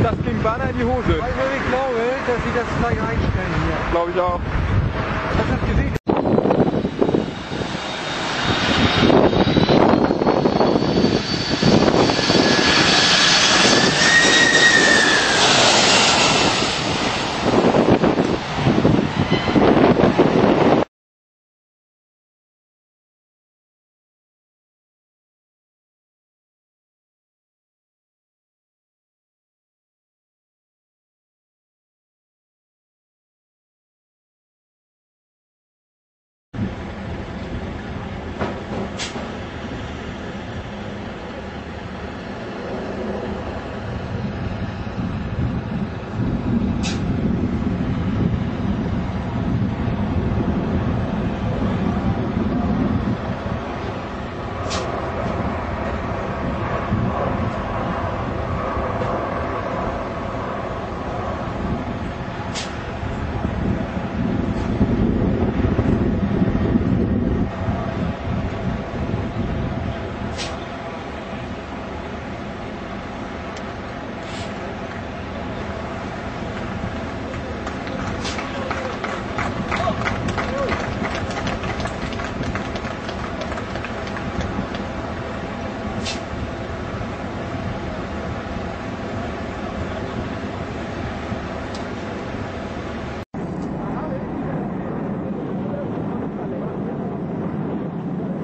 Das ging beinahe in die Hose. Also ich glaube, dass sie das gleich einstellen hier. Glaube ich auch. Hast du das gesehen?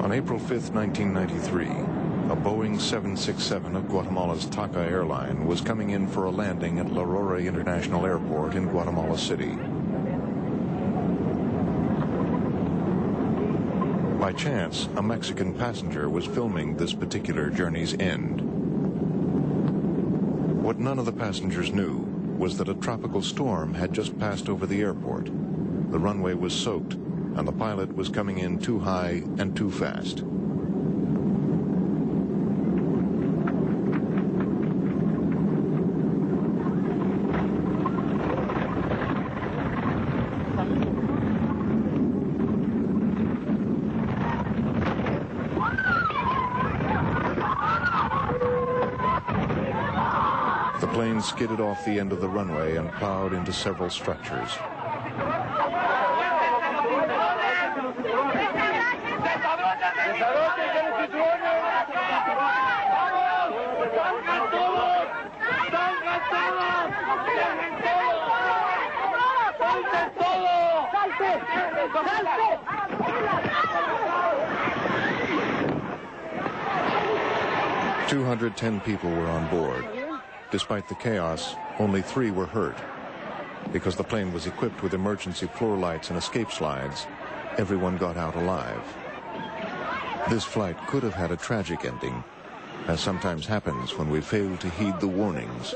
On April 5, 1993, a Boeing 767 of Guatemala's TACA airline was coming in for a landing at La Aurora International Airport in Guatemala City. By chance, a Mexican passenger was filming this particular journey's end. What none of the passengers knew was that a tropical storm had just passed over the airport. The runway was soaked, and the pilot was coming in too high and too fast. The plane skidded off the end of the runway and plowed into several structures. "210 people were on board. Despite the chaos, only 3 were hurt. Because the plane was equipped with emergency floor lights and escape slides, everyone got out alive. This flight could have had a tragic ending, as sometimes happens when we fail to heed the warnings.